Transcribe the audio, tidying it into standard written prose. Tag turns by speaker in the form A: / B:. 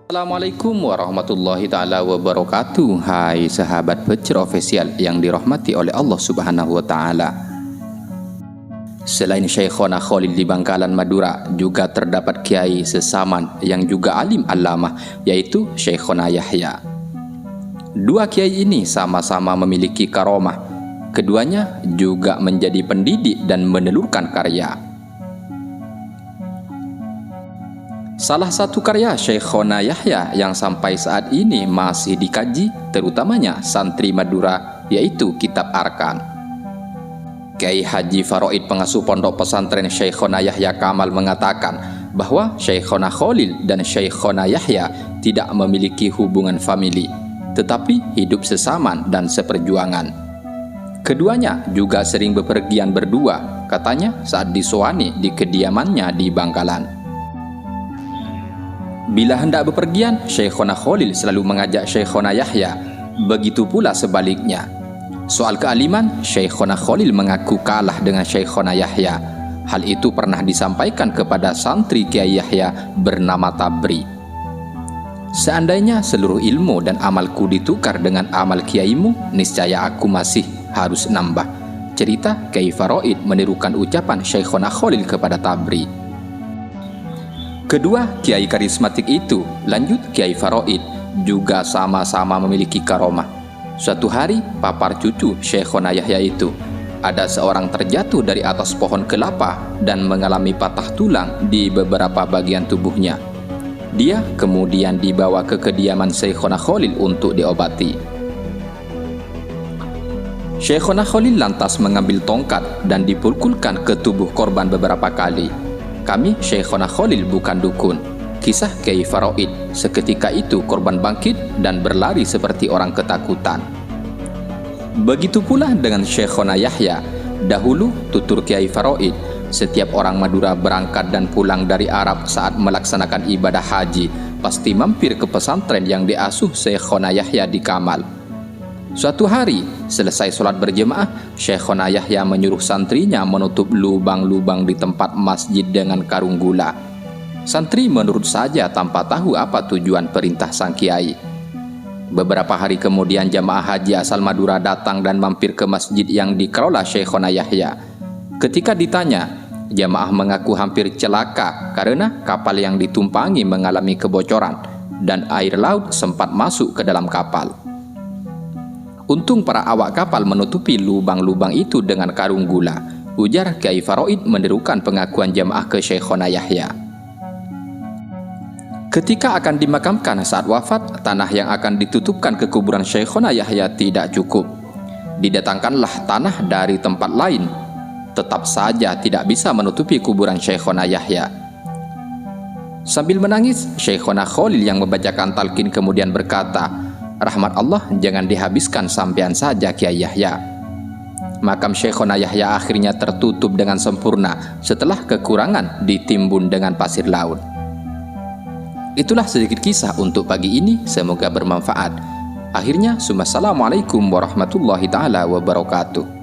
A: Assalamualaikum warahmatullahi ta'ala wabarakatuh. Hai sahabat Pecer Official yang dirahmati oleh Allah subhanahu wa ta'ala. Selain Syekhona Khalil di Bangkalan Madura, juga terdapat kiai sesaman yang juga alim allamah, yaitu Syekhona Yahya. Dua kiai ini sama-sama memiliki karomah. Keduanya juga menjadi pendidik dan menelurkan karya. Salah satu karya Syekhona Yahya yang sampai saat ini masih dikaji, terutamanya santri Madura, yaitu Kitab Arkan. Kiai Haji Faraid, pengasuh pondok pesantren Syekhona Yahya Kamal, mengatakan bahwa Syekhona Khalil dan Syekhona Yahya tidak memiliki hubungan famili, tetapi hidup sesaman dan seperjuangan. Keduanya juga sering bepergian berdua, katanya saat disowani di kediamannya di Bangkalan. Bila hendak bepergian, Syekhona Khalil selalu mengajak Syekhona Yahya, begitu pula sebaliknya. Soal kealiman, Syekhona Khalil mengaku kalah dengan Syekhona Yahya. Hal itu pernah disampaikan kepada santri Kiai Yahya bernama Tabri. Seandainya seluruh ilmu dan amalku ditukar dengan amal kiaimu, niscaya aku masih harus nambah. Cerita Kiai Faraid menirukan ucapan Syekhona Khalil kepada Tabri. Kedua kiai karismatik itu, lanjut Kiai Faraid, juga sama-sama memiliki karomah. Suatu hari, papar cucu Syekhona Yahya itu, ada seorang terjatuh dari atas pohon kelapa dan mengalami patah tulang di beberapa bagian tubuhnya. Dia kemudian dibawa ke kediaman Syekhona Khalil untuk diobati. Syekhona Khalil lantas mengambil tongkat dan dipukulkan ke tubuh korban beberapa kali. Kami Syekhona Khalil bukan dukun. Kisah Kiai Faraid, seketika itu korban bangkit dan berlari seperti orang ketakutan. Begitu pula dengan Syekhona Yahya. Dahulu, tutur Kiai Faraid, setiap orang Madura berangkat dan pulang dari Arab saat melaksanakan ibadah haji, pasti mampir ke pesantren yang diasuh Syekhona Yahya di Kamal. Suatu hari, selesai sholat berjemaah, Syekhona Yahya menyuruh santrinya menutup lubang-lubang di tempat masjid dengan karung gula. Santri menurut saja tanpa tahu apa tujuan perintah sang kiai. Beberapa hari kemudian jamaah haji asal Madura datang dan mampir ke masjid yang dikelola Syekhona Yahya. Ketika ditanya, jamaah mengaku hampir celaka karena kapal yang ditumpangi mengalami kebocoran dan air laut sempat masuk ke dalam kapal. Untung para awak kapal menutupi lubang-lubang itu dengan karung gula, ujar Kiai Faraid menirukan pengakuan jamaah ke Syekhona Yahya. Ketika akan dimakamkan saat wafat, tanah yang akan ditutupkan ke kuburan Syekhona Yahya tidak cukup. Didatangkanlah tanah dari tempat lain, tetap saja tidak bisa menutupi kuburan Syekhona Yahya. Sambil menangis, Syekhona Khalil yang membacakan talqin kemudian berkata, "Rahmat Allah jangan dihabiskan sampean saja Kiai Yahya." Makam Syekhona Yahya akhirnya tertutup dengan sempurna setelah kekurangan ditimbun dengan pasir laut. Itulah sedikit kisah untuk pagi ini, semoga bermanfaat. Akhirnya, assalamualaikum warahmatullahi ta'ala wabarakatuh.